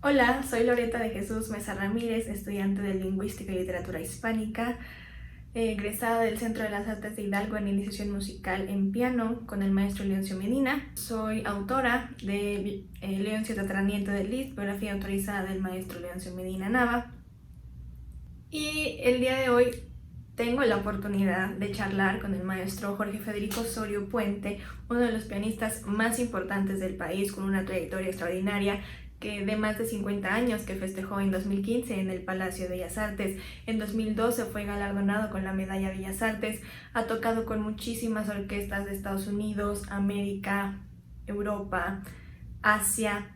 Hola, soy Loreta de Jesús Mesa Ramírez, estudiante de Lingüística y Literatura Hispánica, egresada del Centro de las Artes de Hidalgo en iniciación musical en piano con el maestro Leoncio Medina. Soy autora de Leoncio Tratamiento de Liszt, biografía autorizada del maestro Leoncio Medina Nava. Y el día de hoy tengo la oportunidad de charlar con el maestro Jorge Federico Sorio Puente, uno de los pianistas más importantes del país, con una trayectoria extraordinaria que de más de 50 años, que festejó en 2015 en el Palacio de Bellas Artes. En 2012 fue galardonado con la Medalla Bellas Artes. Ha tocado con muchísimas orquestas de Estados Unidos, América, Europa, Asia.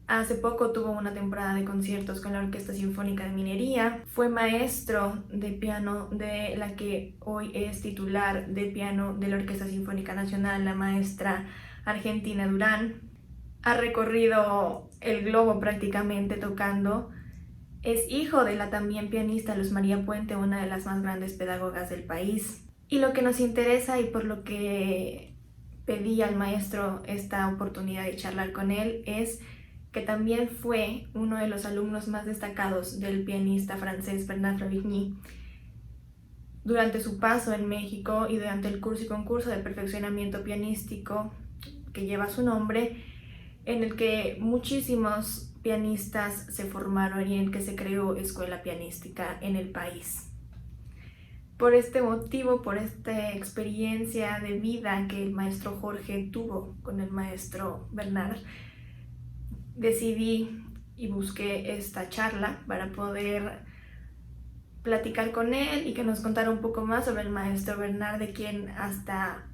Hace poco tuvo una temporada de conciertos con la Orquesta Sinfónica de Minería. Fue maestro de piano de la que hoy es titular de piano de la Orquesta Sinfónica Nacional, la maestra Argentina Durán. Ha recorrido el globo prácticamente tocando. Es hijo de la también pianista Luz María Puente, una de las más grandes pedagogas del país. Y lo que nos interesa y por lo que pedí al maestro esta oportunidad de charlar con él es que también fue uno de los alumnos más destacados del pianista francés Bernard Flavigny durante su paso en México y durante el curso y concurso de perfeccionamiento pianístico que lleva su nombre, en el que muchísimos pianistas se formaron y en el que se creó escuela pianística en el país. Por este motivo, por esta experiencia de vida que el maestro Jorge tuvo con el maestro Bernard, decidí y busqué esta charla para poder platicar con él y que nos contara un poco más sobre el maestro Bernard, de quien hasta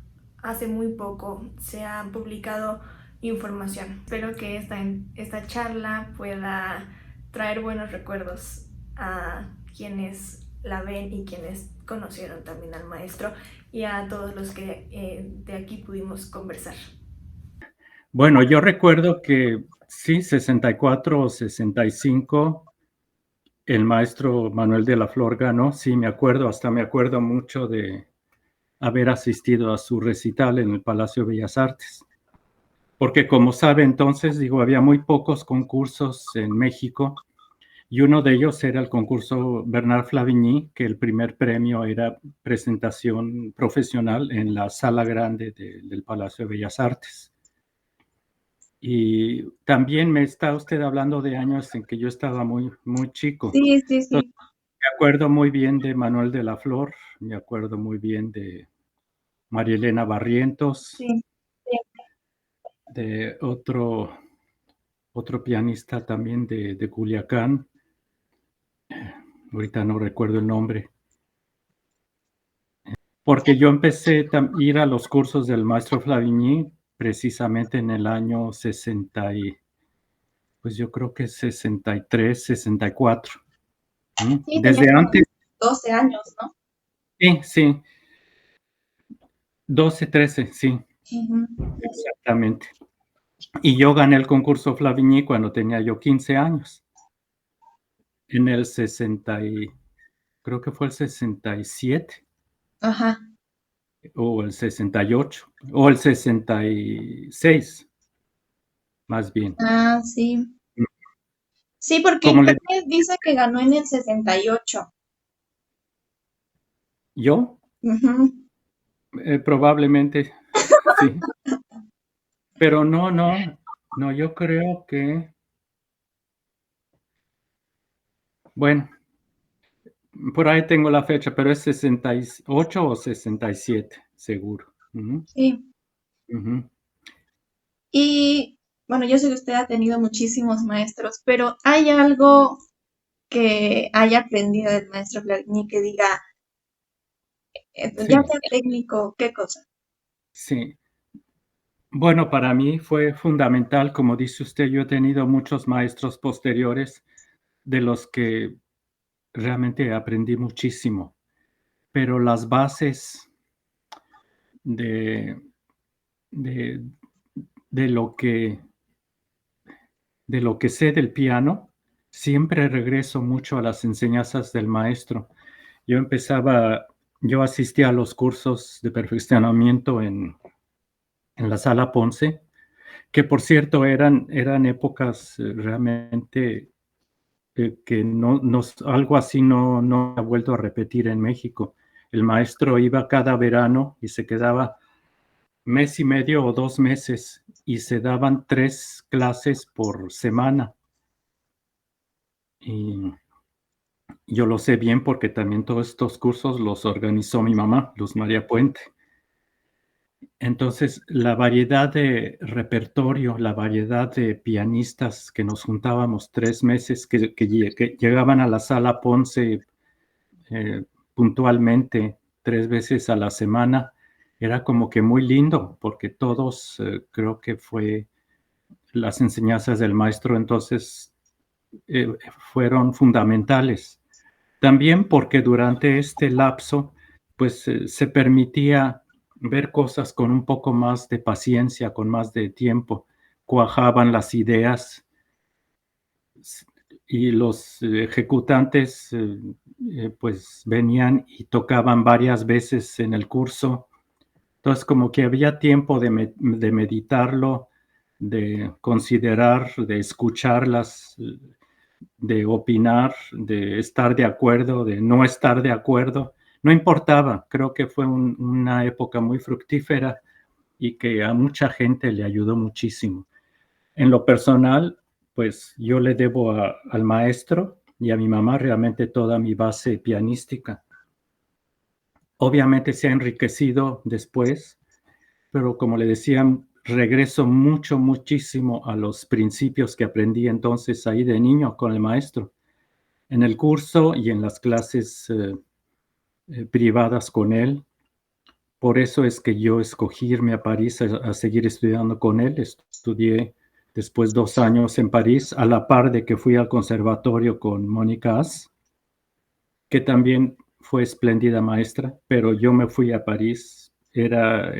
hace muy poco se ha publicado información. Espero que esta charla pueda traer buenos recuerdos a quienes la ven y quienes conocieron también al maestro y a todos los que de aquí pudimos conversar. Bueno, yo recuerdo que sí, 64 o 65, el maestro Manuel de la Flor ganó, sí, me acuerdo, hasta me acuerdo mucho de haber asistido a su recital en el Palacio de Bellas Artes. Porque como sabe entonces, digo, había muy pocos concursos en México y uno de ellos era el concurso Bernard Flavigny, que el primer premio era presentación profesional en la sala grande del Palacio de Bellas Artes. Y también me está usted hablando de años en que yo estaba muy, muy chico. Sí, sí, Entonces, sí. me acuerdo muy bien de Manuel de la Flor, me acuerdo muy bien de María Elena Barrientos, Sí. de otro pianista también de Culiacán, ahorita no recuerdo el nombre, porque yo empecé a ir a los cursos del maestro Flavigny precisamente en el año 60 y, pues yo creo que 63, 64. Sí, tenía Desde como antes, 12 años, ¿no? sí, sí, 12, 13, sí, Ujú. exactamente. Y yo gané el concurso Flavigny cuando tenía yo 15 años, en el 60 y, creo que fue el 67, Ajá. o el 68, o el 66, más bien. Ah, sí. Sí, porque Como creo le que dice que ganó en el 68. yo, Ujú. probablemente, sí, pero no, no, no, yo creo que, bueno, por ahí tengo la fecha, pero es 68 o 67, seguro. Ujú, Sí. ujú. Y bueno, yo sé que usted ha tenido muchísimos maestros, pero ¿hay algo que haya aprendido del maestro Vladimir que diga, ya Sí, sea técnico, qué cosa? sí. Bueno, para mí fue fundamental, como dice usted, yo he tenido muchos maestros posteriores de los que realmente aprendí muchísimo, pero las bases de, de, de lo que, de lo que sé del piano, siempre regreso mucho a las enseñanzas del maestro. Yo empezaba, yo asistía a los cursos de perfeccionamiento en la Sala Ponce, que por cierto eran épocas realmente que algo así no ha vuelto a repetir en México. El maestro iba cada verano y se quedaba mes y medio o 2 meses y se daban 3 clases por semana. Y yo lo sé bien porque también todos estos cursos los organizó mi mamá, Luz María Puente. Entonces, la variedad de repertorio, la variedad de pianistas que nos juntábamos 3 meses, que llegaban a la sala Ponce puntualmente 3 veces a la semana, era como que muy lindo, porque todos creo que fue las enseñanzas del maestro entonces fueron fundamentales. También porque durante este lapso, pues se permitía ver cosas con un poco más de paciencia, con más de tiempo, cuajaban las ideas y los ejecutantes pues venían y tocaban varias veces en el curso. Entonces como que había tiempo de meditarlo, de considerar, de escucharlas, de opinar, de estar de acuerdo, de no estar de acuerdo. No importaba, creo que fue una época muy fructífera y que a mucha gente le ayudó muchísimo. En lo personal, pues yo le debo al maestro y a mi mamá realmente toda mi base pianística. Obviamente se ha enriquecido después, pero como le decía, regreso muchísimo a los principios que aprendí entonces ahí de niño con el maestro, en el curso y en las clases privadas con él. Por eso es que yo escogí irme a París a seguir estudiando con él. Estudié después 2 años en París, a la par de que fui al conservatorio con Mónica As, que también fue espléndida maestra, pero yo me fui a París. Era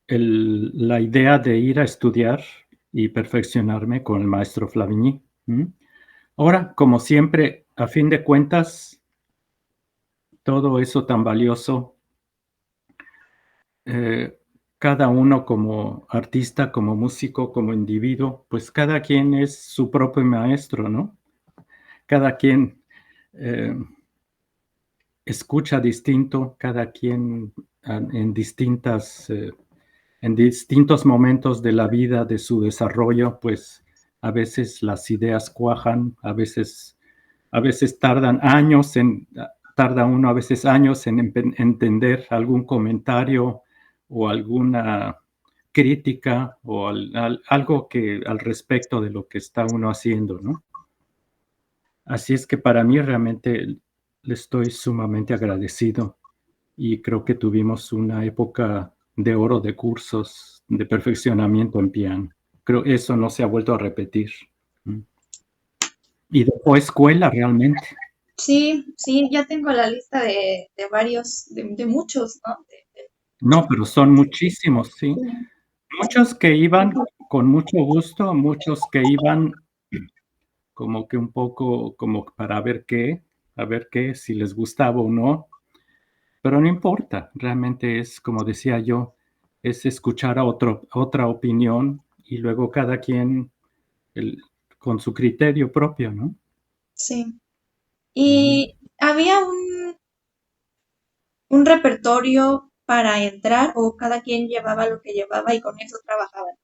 la idea de ir a estudiar y perfeccionarme con el maestro Flavigny. Ahora, como siempre, a fin de cuentas, todo eso tan valioso, cada uno como artista, como músico, como individuo, pues cada quien es su propio maestro, ¿no? Cada quien escucha distinto, cada quien en distintos momentos de la vida, de su desarrollo, pues a veces las ideas cuajan, a veces tarda uno a veces años en entender algún comentario o alguna crítica o algo que al respecto de lo que está uno haciendo, ¿no? Así es que para mí realmente le estoy sumamente agradecido y creo que tuvimos una época de oro de cursos de perfeccionamiento en piano. Creo que eso no se ha vuelto a repetir. Y dejó escuela realmente. Sí, sí, ya tengo la lista de varios, de muchos, ¿no? No, pero son muchísimos, sí. Sí. Muchos que iban con mucho gusto, muchos que iban como que un poco como para ver qué, a ver qué, si les gustaba o no. Pero no importa, realmente es, como decía yo, es escuchar a otra opinión y luego cada quien con su criterio propio, ¿no? Sí. Ujú. ¿Y había un repertorio para entrar o cada quien llevaba lo que llevaba y con eso trabajaban?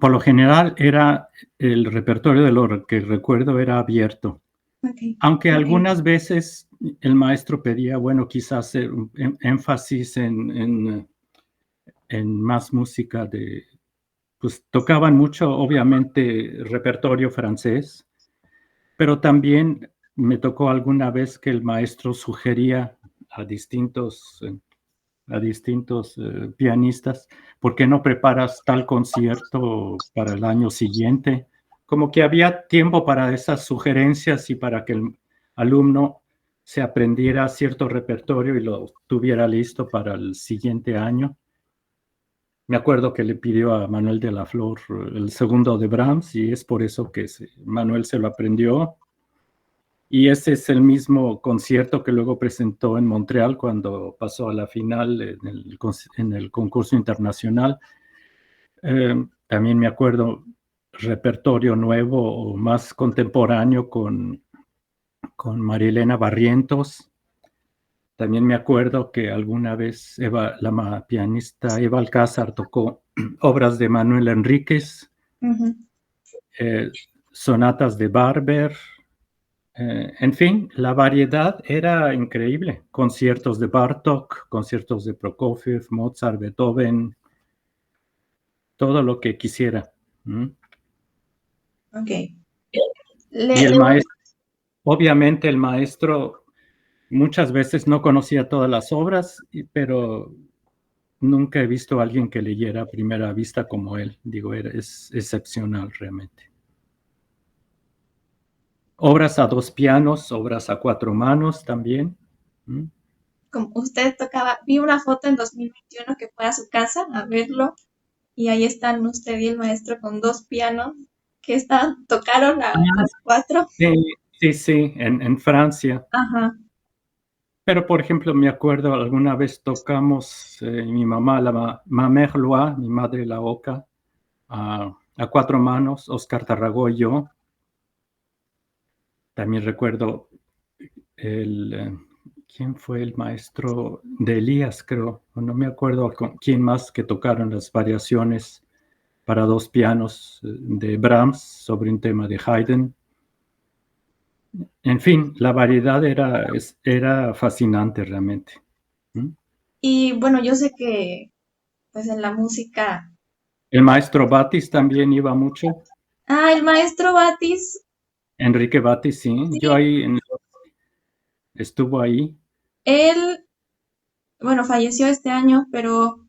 Por lo general era el repertorio de lo que recuerdo era abierto. Okay. Aunque algunas veces el maestro pedía, bueno, quizás hacer énfasis en más música pues tocaban mucho, obviamente, repertorio francés, pero también me tocó alguna vez que el maestro sugería a distintos pianistas, ¿por qué no preparas tal concierto para el año siguiente? Como que había tiempo para esas sugerencias y para que el alumno se aprendiera cierto repertorio y lo tuviera listo para el siguiente año. Me acuerdo que le pidió a Manuel de la Flor el segundo de Brahms y es por eso que Manuel se lo aprendió. Y ese es el mismo concierto que luego presentó en Montreal cuando pasó a la final en el concurso internacional. También me acuerdo repertorio nuevo o más contemporáneo con Marilena Barrientos. También me acuerdo que alguna vez la pianista Eva Alcázar tocó obras de Manuel Enríquez, sonatas de Barber. En fin, la variedad era increíble. Conciertos de Bartók, conciertos de Prokofiev, Mozart, Beethoven, todo lo que quisiera. Ok. Y el maestro, obviamente el maestro muchas veces no conocía todas las obras, pero nunca he visto a alguien que leyera a primera vista como él. Digo, es excepcional realmente. Obras a 2 pianos, obras a 4 manos también. Como usted tocaba, vi una foto en 2021 que fue a su casa a verlo y ahí están usted y el maestro con 2 pianos que tocaron a 4. Sí, en Francia. Ajá. Pero, por ejemplo, me acuerdo alguna vez tocamos mi mamá, ma mère Loa, mi madre la oca, a 4 manos, Oscar Tarragó y yo. También recuerdo ¿quién fue el maestro de Elías, creo? No me acuerdo quién más que tocaron las variaciones para 2 pianos de Brahms sobre un tema de Haydn. En fin, la variedad era fascinante realmente. Y bueno, yo sé que pues en la música... El maestro Batis también iba mucho. Ah, el maestro Batis. Enrique Batis, sí. Sí. Yo estuvo ahí. Él, bueno, falleció este año, pero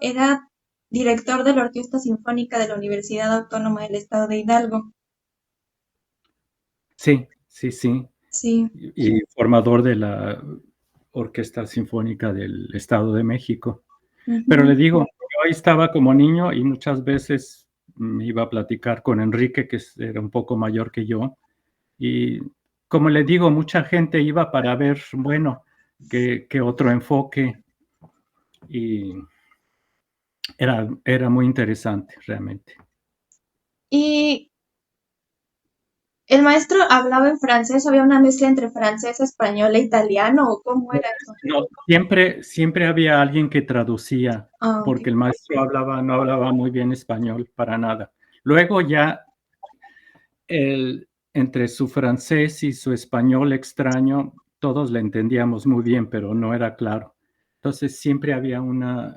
era director de la Orquesta Sinfónica de la Universidad Autónoma del Estado de Hidalgo. Sí. Sí. Y formador de la Orquesta Sinfónica del Estado de México. Pero le digo, yo ahí estaba como niño y muchas veces me iba a platicar con Enrique, que era un poco mayor que yo, y como le digo, mucha gente iba para ver, bueno, qué otro enfoque, y era muy interesante realmente. Y el maestro hablaba en francés, había una mezcla entre francés, español e italiano, ¿o cómo era eso? No, siempre había alguien que traducía, porque el maestro no hablaba muy bien español para nada. Luego ya entre su francés y su español extraño, todos le entendíamos muy bien, pero no era claro. Entonces siempre había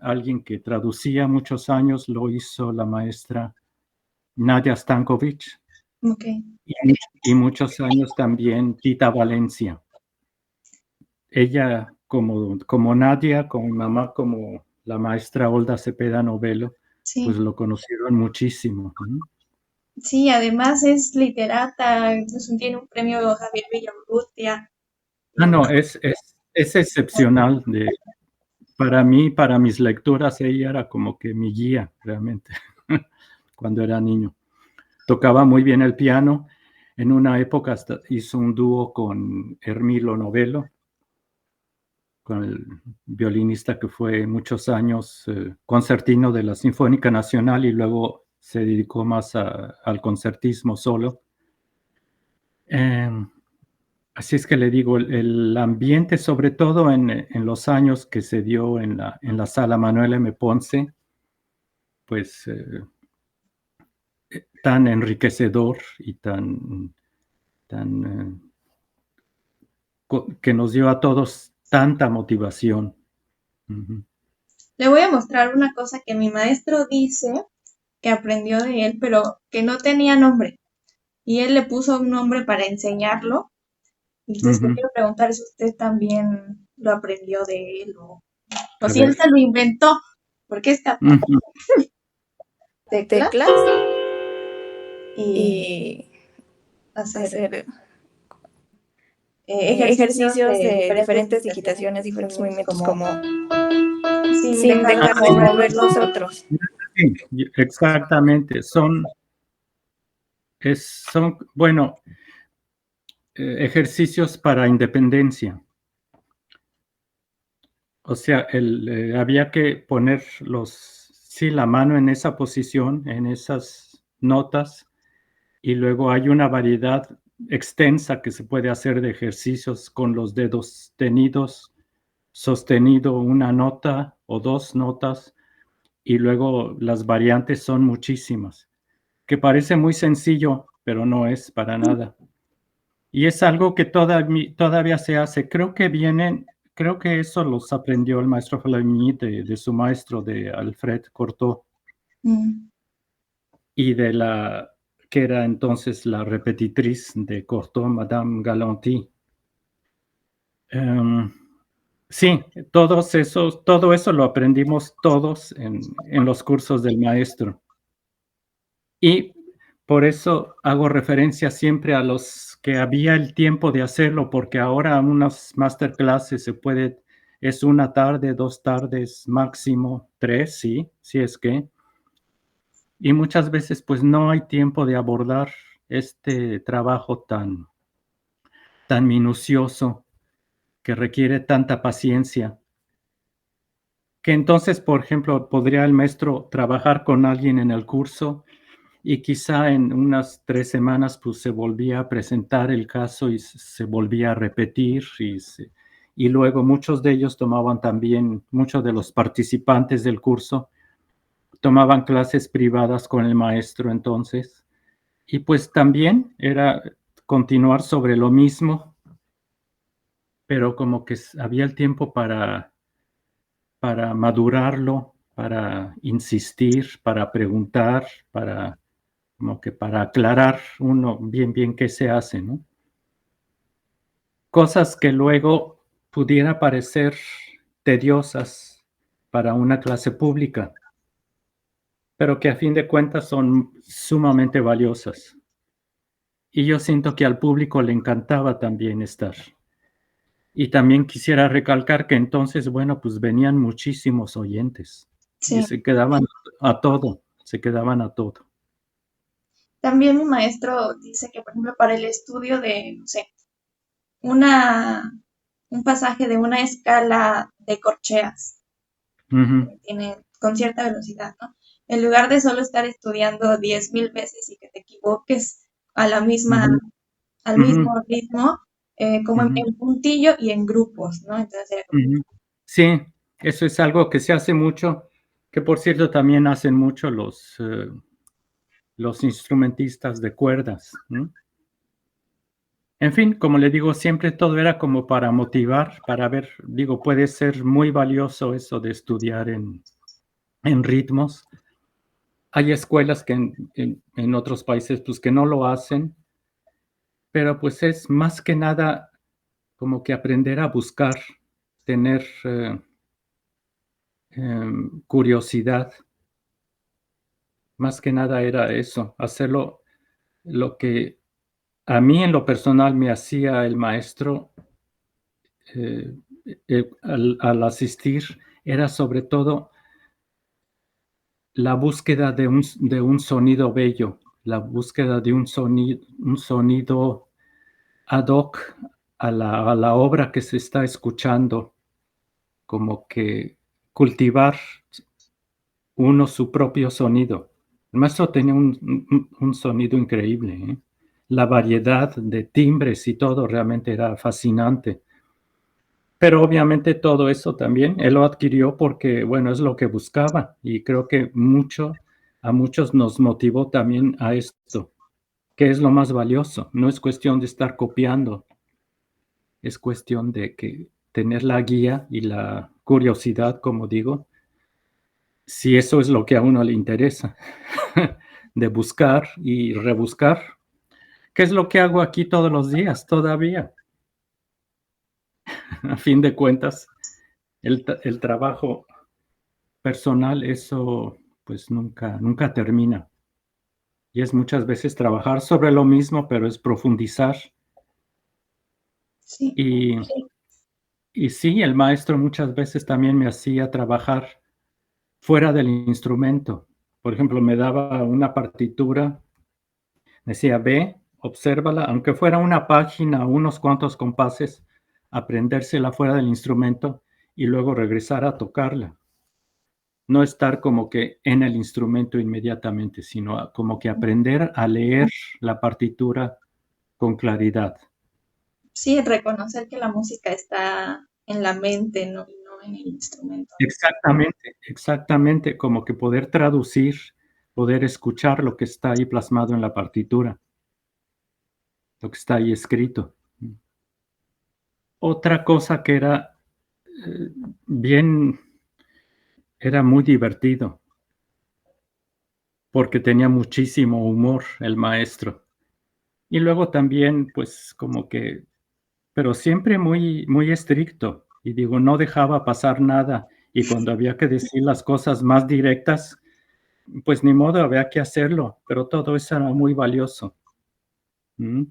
alguien que traducía. Muchos años lo hizo la maestra Nadia Stankovic. Okay. Y muchos años también Tita Valencia. Ella, como Nadia, como mi mamá, como la maestra Olda Cepeda Novelo, sí. Pues lo conocieron muchísimo. Sí, además es literata, incluso tiene un premio Javier Villaurrutia. No, es excepcional. Para mí, para mis lecturas, ella era como que mi guía, realmente, cuando era niño. Tocaba muy bien el piano. En una época hasta hizo un dúo con Hermilo Novelo, con el violinista que fue muchos años concertino de la Sinfónica Nacional y luego se dedicó más al concertismo solo. Así es que le digo, el ambiente, sobre todo en los años que se dio en la sala Manuel M. Ponce, pues tan enriquecedor y que nos dio a todos tanta motivación. Le voy a mostrar una cosa que mi maestro dice que aprendió de él, pero que no tenía nombre. Y él le puso un nombre para enseñarlo. Y entonces le quiero preguntar si usted también lo aprendió de él o si él se lo inventó, porque es capaz. Teclas y hacer ejercicios de diferentes digitaciones, diferentes movimientos, como sin dejar de mover los otros. Sí, exactamente. Bueno, ejercicios para independencia. O sea, había que poner la mano en esa posición, en esas notas, y luego hay una variedad extensa que se puede hacer de ejercicios con los dedos tenidos, sostenido una nota o dos notas, y luego las variantes son muchísimas, que parece muy sencillo, pero no es para nada. Y es algo que todavía se hace. Creo que eso los aprendió el maestro Flavigny de su maestro, de Alfred Cortot, y que era entonces la repetitriz de Cortot, Madame Galanty. Sí, todo eso lo aprendimos todos en los cursos del maestro. Y por eso hago referencia siempre a los que había el tiempo de hacerlo, porque ahora unas masterclasses es una tarde, 2 tardes, máximo 3, sí, si es que. Y muchas veces pues no hay tiempo de abordar este trabajo tan minucioso que requiere tanta paciencia. Que entonces, por ejemplo, podría el maestro trabajar con alguien en el curso y quizá en unas 3 semanas pues se volvía a presentar el caso y se volvía a repetir y luego muchos de ellos muchos de los participantes del curso tomaban clases privadas con el maestro entonces, y pues también era continuar sobre lo mismo, pero como que había el tiempo para madurarlo, para insistir, para preguntar, como que para aclarar uno bien qué se hace, ¿no? Cosas que luego pudiera parecer tediosas para una clase pública, pero que a fin de cuentas son sumamente valiosas. Y yo siento que al público le encantaba también estar. Y también quisiera recalcar que entonces, bueno, pues venían muchísimos oyentes y Sí. se quedaban a todo. También mi maestro dice que, por ejemplo, para el estudio de, no sé, un pasaje de una escala de corcheas, que tiene con cierta velocidad, ¿no? En lugar de solo estar estudiando 10,000 veces y que te equivoques a la misma, al mismo ritmo, como en puntillo y en grupos, ¿no? Entonces era como... Sí, eso es algo que se hace mucho, que por cierto también hacen mucho los instrumentistas de cuerdas, ¿no? En fin, como le digo, siempre todo era como para motivar, para ver, puede ser muy valioso eso de estudiar en ritmos. Hay escuelas que en otros países pues que no lo hacen, pero pues es más que nada como que aprender a buscar, tener curiosidad. Más que nada era eso, hacerlo lo que a mí en lo personal me hacía el maestro al asistir, era sobre todo la búsqueda de un sonido bello, la búsqueda de un sonido ad hoc a la obra que se está escuchando, como que cultivar uno su propio sonido. El maestro tenía un sonido increíble, ¿eh? La variedad de timbres y todo realmente era fascinante. Pero obviamente todo eso también él lo adquirió porque, bueno, es lo que buscaba y creo que a muchos nos motivó también a esto, que es lo más valioso. No es cuestión de estar copiando, es cuestión de tener la guía y la curiosidad, como digo, si eso es lo que a uno le interesa, de buscar y rebuscar, que es lo que hago aquí todos los días todavía. A fin de cuentas, el trabajo personal, eso pues nunca termina. Y es muchas veces trabajar sobre lo mismo, pero es profundizar. Sí. Y sí, el maestro muchas veces también me hacía trabajar fuera del instrumento. Por ejemplo, me daba una partitura, decía ve, obsérvala, aunque fuera una página, unos cuantos compases, aprendérsela fuera del instrumento y luego regresar a tocarla. No estar como que en el instrumento inmediatamente, sino como que aprender a leer la partitura con claridad. Sí, reconocer que la música está en la mente, ¿no? Y no en el instrumento. Exactamente, exactamente, como que poder traducir, poder escuchar lo que está ahí plasmado en la partitura, lo que está ahí escrito. Otra cosa que era bien, era muy divertido, porque tenía muchísimo humor el maestro. Y luego también, pues como que, pero siempre muy, muy estricto. Y digo, no dejaba pasar nada. Y cuando había que decir las cosas más directas, pues ni modo, había que hacerlo. Pero todo eso era muy valioso. ¿Mm?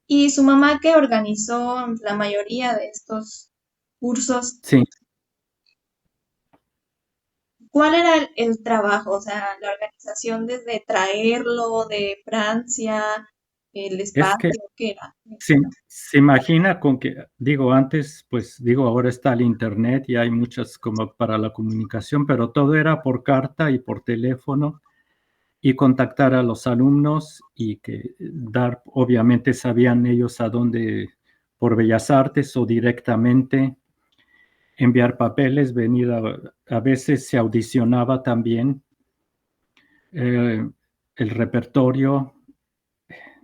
Y su mamá que organizó la mayoría de estos cursos, Sí, ¿cuál era el trabajo? O sea, la organización desde traerlo de Francia, el es que espacio, ¿qué era? se imagina con que, digo, antes, pues digo, ahora está el internet y hay muchas como para la comunicación, pero todo era por carta y por teléfono y contactar a los alumnos y que dar, obviamente sabían ellos a dónde, por Bellas Artes o directamente, enviar papeles, venir a veces se audicionaba también el repertorio,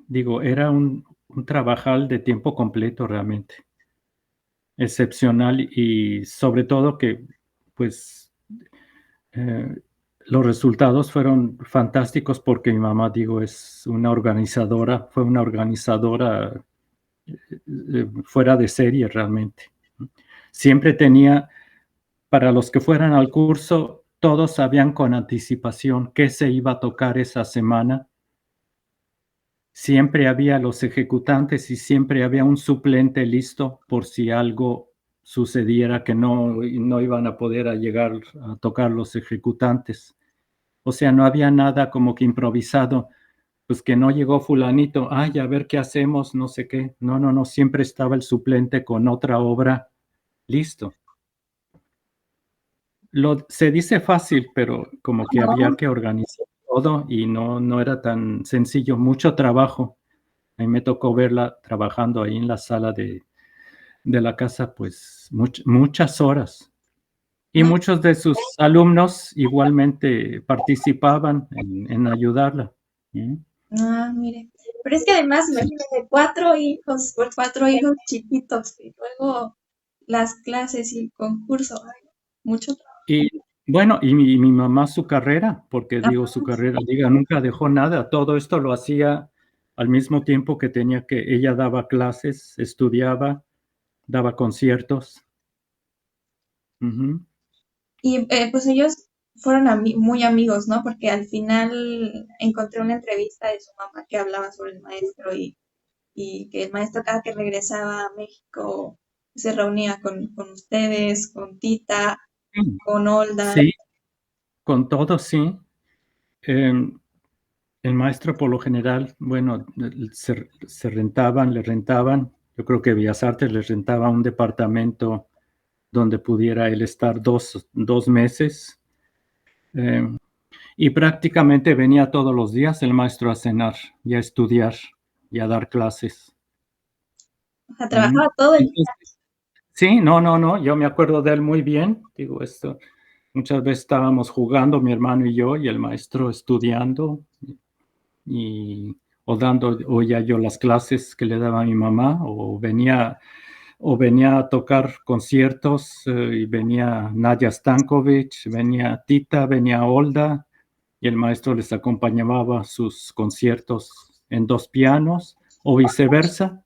digo, era un trabajal de tiempo completo realmente, excepcional y sobre todo que, pues, eh, los resultados fueron fantásticos porque mi mamá, digo, es una organizadora, fue una organizadora fuera de serie realmente. Siempre tenía, para los que fueran al curso, todos sabían con anticipación qué se iba a tocar esa semana. Siempre había los ejecutantes y siempre había un suplente listo por si algo sucediera que no iban a poder llegar a tocar los ejecutantes. O sea, no había nada como que improvisado, pues que no llegó fulanito, ay, a ver qué hacemos, no sé qué. No, no, no, siempre estaba el suplente con otra obra listo. Se dice fácil, pero como que había que organizar todo y no era tan sencillo, mucho trabajo. A mí me tocó verla trabajando ahí en la sala de la casa, pues muchas horas. Y No, muchos de sus alumnos igualmente participaban en ayudarla. ¿Mm? no, mire. Pero es que además, Sí. imagínense, 4 hijos, por 4 hijos chiquitos, y luego las clases y el concurso, ay, mucho Y bueno, y mi mamá su carrera, porque digo, su trabajo. carrera, diga, nunca dejó nada. Todo esto lo hacía al mismo tiempo que tenía que, ella daba clases, estudiaba, daba conciertos. Ujú. Y pues ellos fueron muy amigos, ¿no? Porque al final encontré una entrevista de su mamá que hablaba sobre el maestro y que el maestro cada que regresaba a México se reunía con ustedes, con Tita, Sí, con Olda. sí, con todo, sí. Em, el maestro por lo general, bueno, se rentaban, le rentaban, yo creo que Bellas Artes les rentaba un departamento donde pudiera él estar dos meses. em, y prácticamente venía todos los días el maestro a cenar y a estudiar y a dar clases. O sea, Mm. trabajaba todo el día. Entonces, sí, no, yo me acuerdo de él muy bien. Digo, esto, muchas veces estábamos jugando mi hermano y yo y el maestro estudiando y oía yo las clases que le daba mi mamá o venía a tocar conciertos y venía Nadia Stankovic, venía Tita, venía Olda y el maestro les acompañaba a sus conciertos en dos pianos o viceversa.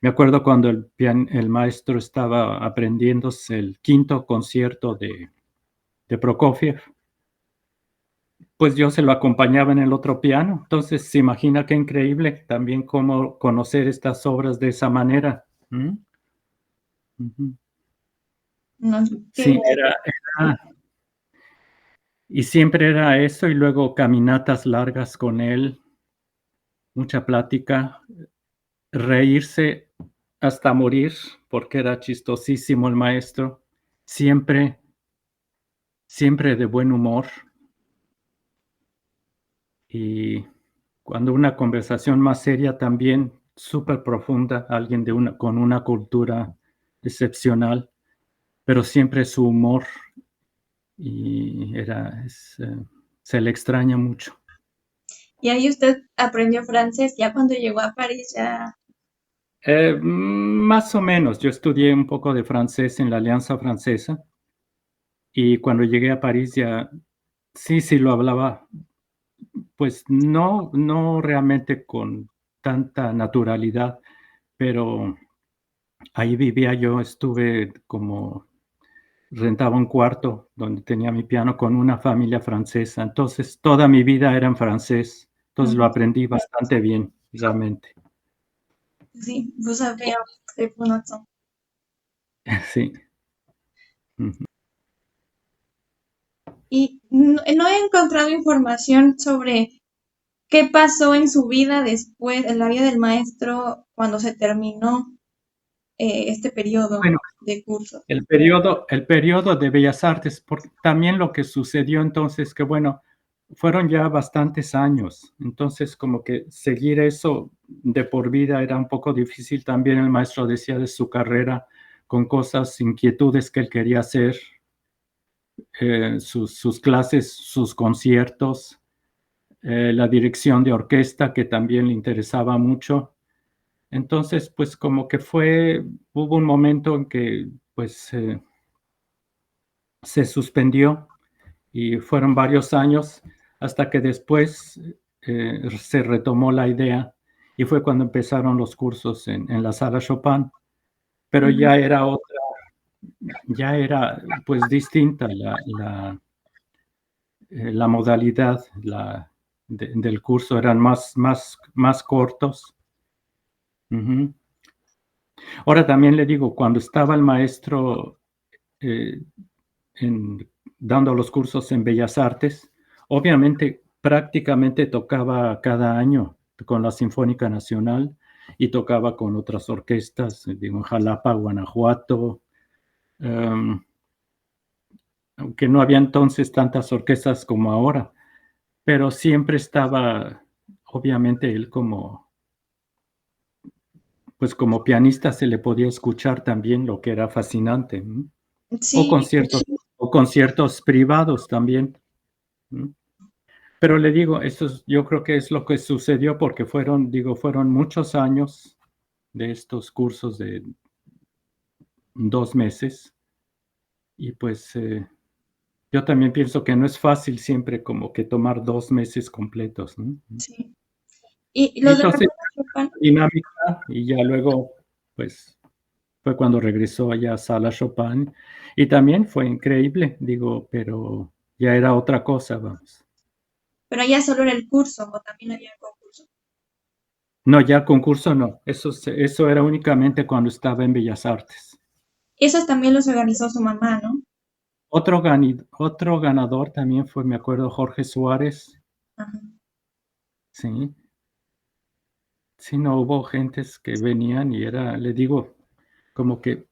Me acuerdo cuando el maestro estaba aprendiéndose el quinto concierto de Prokofiev, pues yo se lo acompañaba en el otro piano. Entonces, se imagina qué increíble también cómo conocer estas obras de esa manera. ¿Mm? Ujú. No, qué Sí, y siempre era eso y luego caminatas largas con él. mucha plática, reírse hasta morir, porque era chistosísimo el maestro, siempre de buen humor. Y cuando una conversación más seria también, súper profunda, alguien con una cultura excepcional, pero siempre su humor y se le extraña mucho. Y ahí usted aprendió francés, ya cuando llegó a París ya... Más o menos, yo estudié un poco de francés en la Alianza Francesa y cuando llegué a París ya sí lo hablaba, pues no realmente con tanta naturalidad, pero ahí vivía yo, rentaba un cuarto donde tenía mi piano con una familia francesa, entonces toda mi vida era en francés, entonces lo aprendí bastante bien, realmente. Sí, vous avez un très bon accent. Sí. Ujú. Y no he encontrado información sobre qué pasó en su vida después, en la vida del maestro, cuando se terminó este periodo Bueno, de curso. el periodo de Bellas Artes, porque también lo que sucedió entonces, que bueno, fueron ya bastantes años, entonces como que seguir eso de por vida era un poco difícil. También el maestro decía de su carrera con cosas, inquietudes que él quería hacer, sus clases, sus conciertos, la dirección de orquesta que también le interesaba mucho. Entonces, pues como que hubo un momento en que pues se suspendió y fueron varios años hasta que después se retomó la idea y fue cuando empezaron los cursos en la sala Chopin, pero Ujú. ya era pues distinta la modalidad del curso, eran más cortos. Ujú. Ahora también le digo, cuando estaba el maestro eh, dando los cursos en Bellas Artes, obviamente prácticamente tocaba cada año con la Sinfónica Nacional y tocaba con otras orquestas, digo, en Jalapa, Guanajuato, aunque no había entonces tantas orquestas como ahora, pero siempre estaba, obviamente él pues como pianista se le podía escuchar también, lo que era fascinante, ¿no? O Sí, conciertos, o conciertos privados también, ¿no? Pero le digo, yo creo que es lo que sucedió porque fueron muchos años de estos cursos de 2 meses y pues yo también pienso que no es fácil siempre como que tomar 2 meses completos, ¿no? sí. Y los de la Entonces, Sala Chopin, dinámica y ya luego pues fue cuando regresó allá a Sala Chopin y también fue increíble, digo, pero ya era otra cosa, vamos. pero ya solo era el curso o también había concurso. No, ya concurso no, eso era únicamente cuando estaba en Bellas Artes. Esos también los organizó su mamá, ¿no? Otro ganador también fue, me acuerdo, Jorge Suárez. Ajá. Sí, sí, no hubo gentes que venían y le digo, como que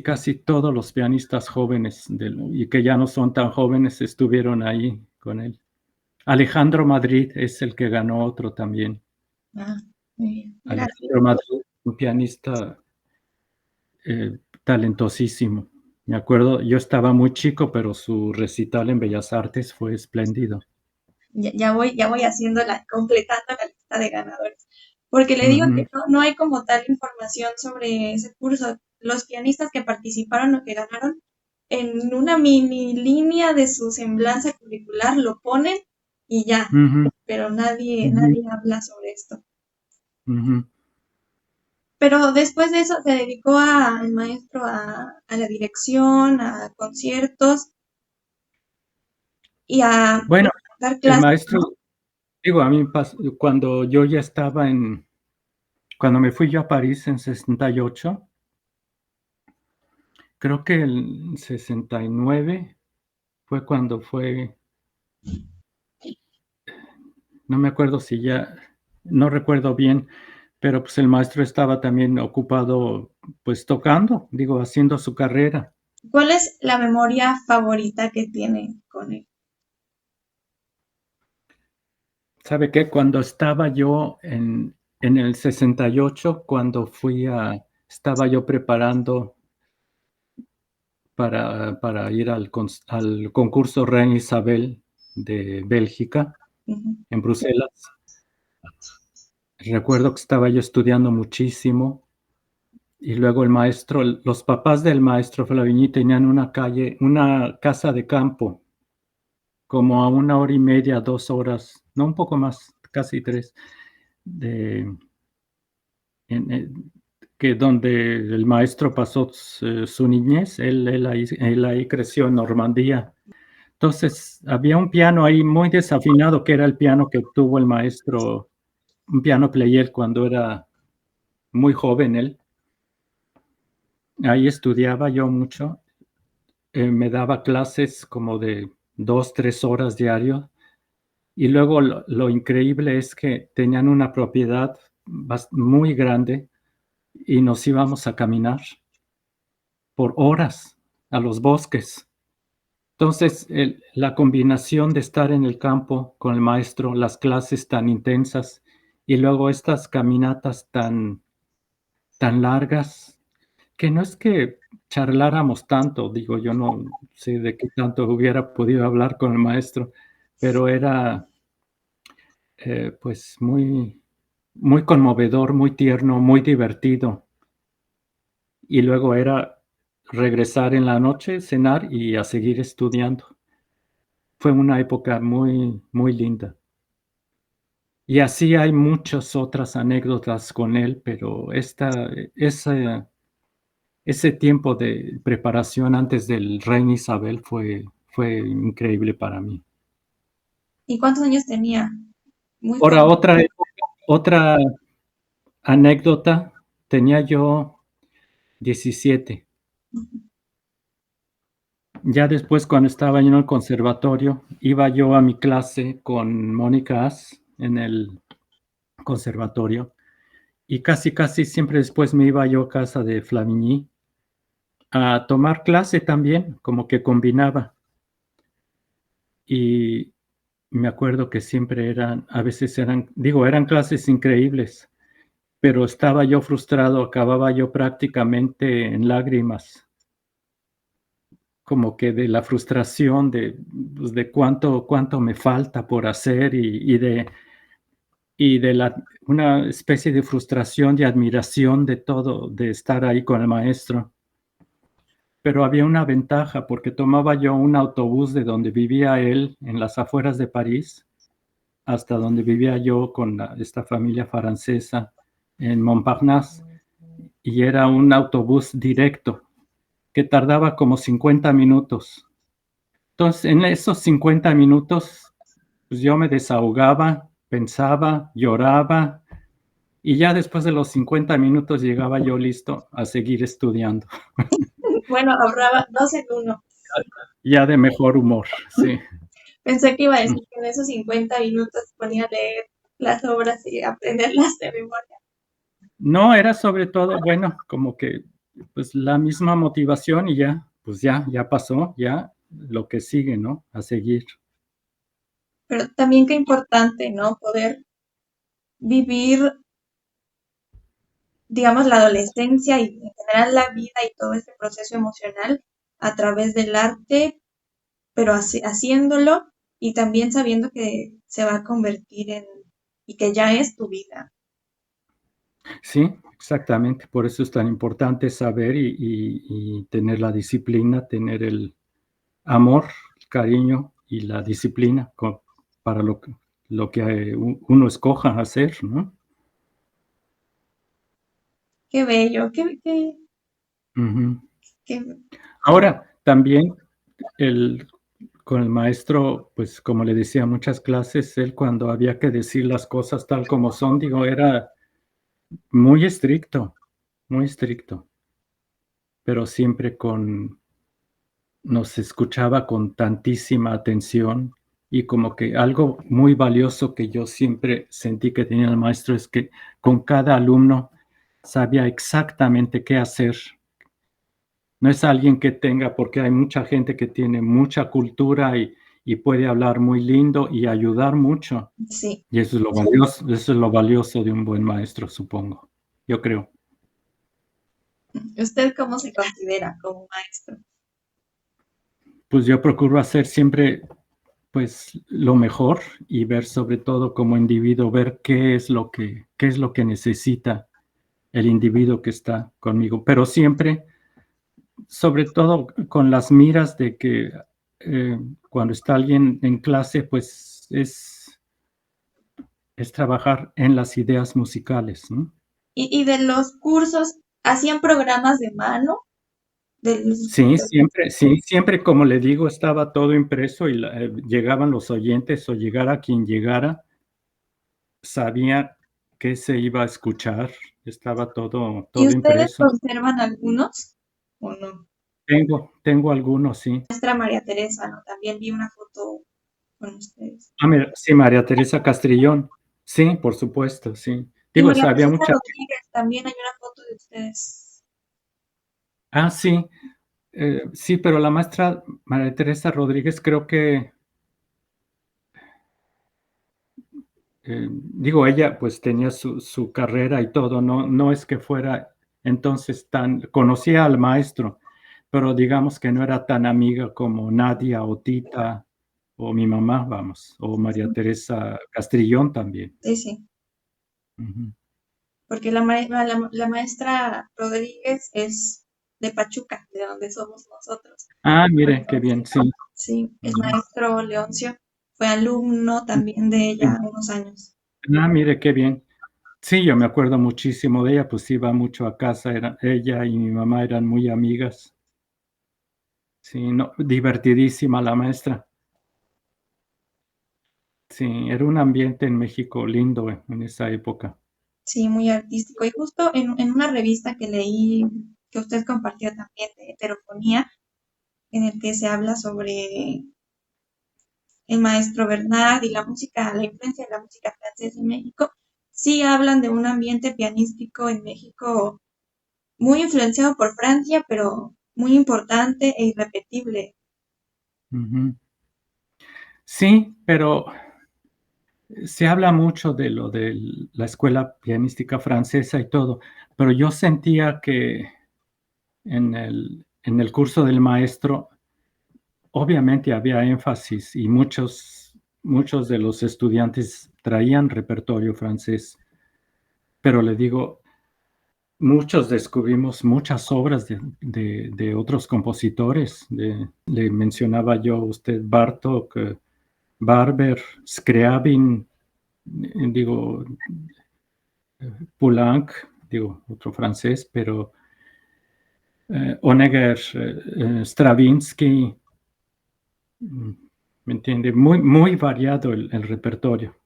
casi todos los pianistas jóvenes y que ya no son tan jóvenes estuvieron ahí con él. Alejandro Madrid es el que ganó otro también. Ah, muy bien. Gracias. Alejandro Madrid, un pianista talentosísimo. Me acuerdo, yo estaba muy chico, pero su recital en Bellas Artes fue espléndido. Ya voy haciendo completando la lista de ganadores. Porque le digo Ujú, que no hay como tal información sobre ese curso. Los pianistas que participaron o que ganaron, en una mini línea de su semblanza curricular lo ponen y ya, ujú, pero ujú, nadie habla sobre esto. ujú. Pero después de eso se dedicó el maestro a la dirección, a conciertos y a Bueno, dar el clases, maestro, ¿no? digo, a mí cuando yo ya estaba cuando me fui yo a París en 68, creo que el 69 fue cuando no me acuerdo si ya, no recuerdo bien, pero pues el maestro estaba también ocupado pues tocando, digo, haciendo su carrera. ¿Cuál es la memoria favorita que tiene con él? ¿Sabe qué? Cuando estaba yo en el 68, cuando estaba yo preparando para ir al concurso Reina Isabel de Bélgica, Ujú. en Bruselas. Recuerdo que estaba yo estudiando muchísimo y luego los papás del maestro Flavigny tenían una casa de campo, como a 1 hora y media, 2 horas, no un poco más, casi 3, de, que donde el maestro pasó su niñez, él ahí creció en Normandía. Entonces, había un piano ahí muy desafinado, que era el piano que tuvo el maestro, un piano Pleyel cuando era muy joven él. Ahí estudiaba yo mucho, me daba clases como de 2, 3 horas diario. Y luego lo increíble es que tenían una propiedad muy grande y nos íbamos a caminar por horas a los bosques. Entonces, la combinación de estar en el campo con el maestro, las clases tan intensas y luego estas caminatas tan largas, que no es que charláramos tanto, digo, yo no sé de qué tanto hubiera podido hablar con el maestro, pero era pues muy conmovedor, muy tierno, muy divertido. Y luego era regresar en la noche, cenar y a seguir estudiando. Fue una época muy linda. Y así hay muchas otras anécdotas con él, pero ese tiempo de preparación antes del Reina Isabel fue increíble para mí. ¿Y cuántos años tenía? Muy Ahora, joven. otra anécdota, tenía yo 17. Ya después, cuando estaba yo en el conservatorio, iba yo a mi clase con Mónica As en el conservatorio y casi siempre después me iba yo a casa de Flavigny a tomar clase también, como que combinaba. Y me acuerdo que siempre a veces eran clases increíbles, pero estaba yo frustrado, acababa yo prácticamente en lágrimas, como que de la frustración pues, de cuánto me falta por hacer y de una especie de frustración y admiración de todo, de estar ahí con el maestro. Pero había una ventaja porque tomaba yo un autobús de donde vivía él, en las afueras de París, hasta donde vivía yo con esta familia francesa en Montparnasse, y era un autobús directo que tardaba como 50 minutos. Entonces, en esos 50 minutos, pues yo me desahogaba, pensaba, lloraba, y ya después de los 50 minutos llegaba yo listo a seguir estudiando, Bueno, ahorraba 2 en 1. ya de mejor humor, sí. Pensé que iba a decir que en esos 50 minutos se ponía a leer las obras y aprenderlas de memoria. No, era sobre todo, bueno, como que pues la misma motivación y ya, pues ya pasó, ya lo que sigue, ¿no? A seguir. Pero también qué importante, ¿no? Poder vivir, digamos, la adolescencia y en general la vida y todo este proceso emocional a través del arte, pero haciéndolo y también sabiendo que se va a convertir y que ya es tu vida. Sí, exactamente. Por eso es tan importante saber y tener la disciplina, tener el amor, el cariño y la disciplina para lo que uno escoja hacer, ¿no? Qué bello, Ujú. qué- Ahora, también con el maestro, pues como le decía, muchas clases, él cuando había que decir las cosas tal como son, digo, era muy estricto, pero siempre nos escuchaba con tantísima atención Y como que algo muy valioso que yo siempre sentí que tenía el maestro es que con cada alumno sabía exactamente qué hacer. No es alguien que tenga, porque hay mucha gente que tiene mucha cultura y puede hablar muy lindo y ayudar mucho. Sí. Y eso es lo valioso, eso es lo valioso de un buen maestro, supongo. Yo creo. ¿Usted cómo se considera como maestro? Pues yo procuro hacer siempre pues lo mejor y ver sobre todo como individuo, ver qué es lo que necesita el individuo que está conmigo, pero siempre, sobre todo con las miras de que cuando está alguien en clase, pues es trabajar en las ideas musicales, ¿no? Y de los cursos, ¿hacían programas de mano? Sí, siempre, como le digo, estaba todo impreso y llegaban los oyentes o llegara quien llegara, sabía que se iba a escuchar, estaba todo, ¿Y todo ustedes impreso. conservan algunos o no? Tengo algunos, sí. Maestra María Teresa, ¿no? También vi una foto con ustedes. Ah, mira, sí, María Teresa Castrillón. Sí, por supuesto, sí. Y Digo, María había Teresa mucha. Rodríguez, también hay una foto de ustedes. Ah, sí, sí, pero la maestra María Teresa Rodríguez creo que, digo, ella pues tenía su carrera y todo, no es que fuera entonces conocía al maestro, pero digamos que no era tan amiga como Nadia o Tita o mi mamá, vamos, o María Teresa Castrillón también. Sí, sí. Ujú. Porque la maestra Rodríguez es de Pachuca, de donde somos nosotros. Ah, mire, qué bien, Entonces, sí. sí, el Ujú. maestro Leoncio fue alumno también de ella unos años. Ah, mire, qué bien. Sí, yo me acuerdo muchísimo de ella, pues iba mucho a casa, ella y mi mamá eran muy amigas. Sí, no, divertidísima la maestra. Sí, era un ambiente en México lindo en esa época. Sí, muy artístico. Y justo en una revista que leí, que usted compartió también de heterofonía, en el que se habla sobre el maestro Bernard y la música, la influencia de la música francesa en México, sí hablan de un ambiente pianístico en México muy influenciado por Francia, pero muy importante e irrepetible. Ujú. Sí, pero se habla mucho de lo de la escuela pianística francesa y todo, pero yo sentía que en el curso del maestro, obviamente había énfasis y muchos de los estudiantes traían repertorio francés, pero le digo, muchos descubrimos muchas obras de otros compositores. Le mencionaba yo a usted Bartók, Barber, Scriabin, digo, Poulenc, digo, otro francés, pero Honegger, Stravinsky, ¿me entiende? Muy, muy variado el repertorio.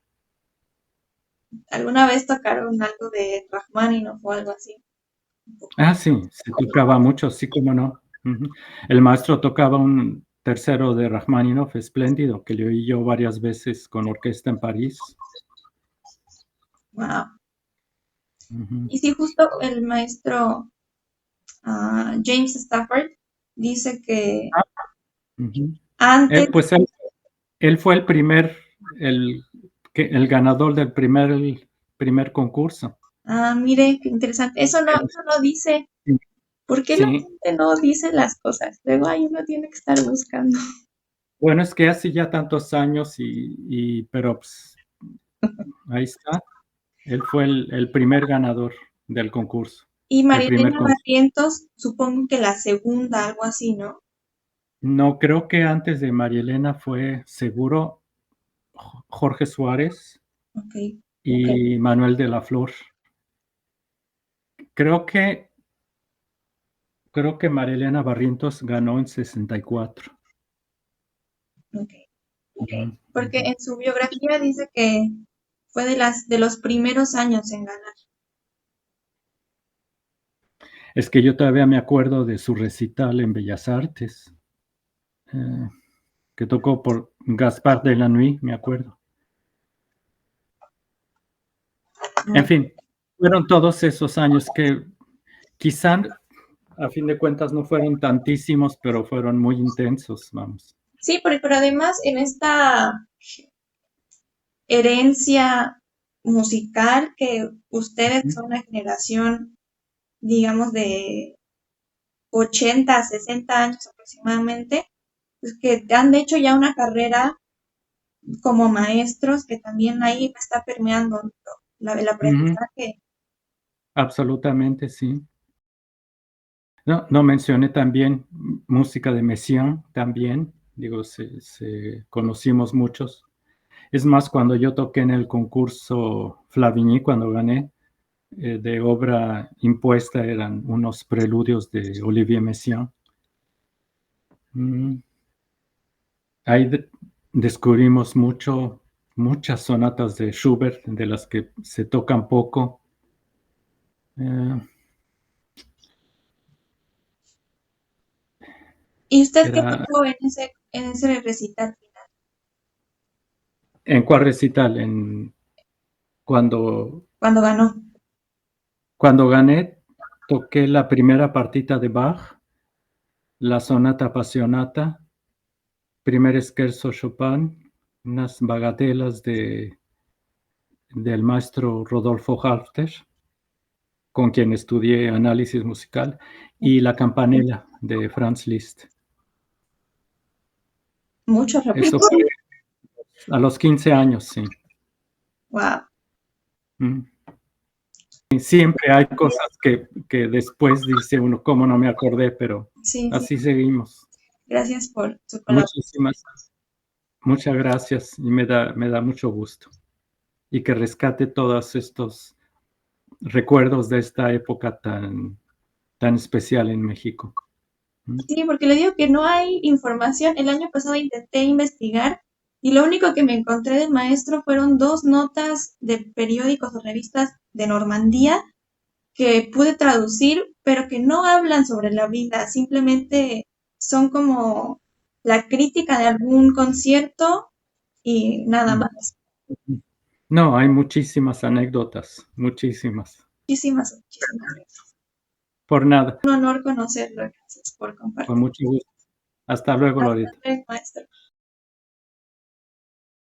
¿Alguna vez tocaron algo de Rachmaninoff o algo así? Ah, sí, se tocaba mucho, sí, cómo no. Ujú. El maestro tocaba un tercero de Rachmaninoff espléndido, que le oí yo varias veces con orquesta en París. Wow. Ujú. Y sí, justo el maestro James Stafford dice que Ujú. antes, Pues él fue el, el ganador del primer concurso. mire, qué interesante, eso no dice, ¿por qué la Sí, gente no dice las cosas? Luego ahí uno tiene que estar buscando. bueno, es que hace ya tantos años pero pues, ahí está. Él fue el primer ganador del concurso, Y del primer Marilena concurso. Barrientos, supongo que la segunda, algo así, ¿no? No, creo que antes de María Elena fue seguro Jorge Suárez Ok. y Manuel de la Flor. Creo que, creo que María Elena Barrientos ganó en 64. Ok. Ujú, Porque ujú. en su biografía dice que fue de los primeros años en ganar. Es que yo todavía me acuerdo de su recital en Bellas Artes. Eh, que tocó por Gaspard de la Nuit, me acuerdo. En fin, fueron todos esos años que quizá a fin de cuentas no fueron tantísimos, pero fueron muy intensos, vamos. Sí, pero además en esta herencia musical que ustedes son una generación, digamos, de 80, 60 años aproximadamente, pues que han hecho ya una carrera como maestros que también ahí está permeando el aprendizaje. Absolutamente, sí. No mencioné también música de Messiaen también, digo, conocimos muchos. Es más, cuando yo toqué en el concurso Flavigny, cuando gané, de obra impuesta, eran unos preludios de Olivier Messiaen. Ahí descubrimos muchas sonatas de Schubert, de las que se tocan poco. ¿Y usted qué tocó en ese recital final? ¿En cuál recital? Cuando ganó. Cuando gané, toqué la primera partita de Bach, la sonata appassionata, primer scherzo Chopin, unas bagatelas del maestro Rodolfo Halfter, con quien estudié análisis musical, y la campanella de Franz Liszt. Mucho repito. Eso fue a los 15 años, sí. Wow. Siempre hay cosas que después dice uno, cómo no me acordé, pero sí, así seguimos. Gracias por su colaboración. Muchas gracias y me da mucho gusto. Y que rescate todos estos recuerdos de esta época tan especial en México. Sí, porque le digo que no hay información. El año pasado intenté investigar y lo único que me encontré del maestro fueron 2 notas de periódicos o revistas de Normandía que pude traducir, pero que no hablan sobre la vida, simplemente son como la crítica de algún concierto y nada más. No, hay muchísimas anécdotas, muchísimas. Muchísimas gracias. Por nada. Un honor conocerlo, gracias por compartir. Con mucho gusto. Hasta luego, Lorita. Hasta luego, maestro.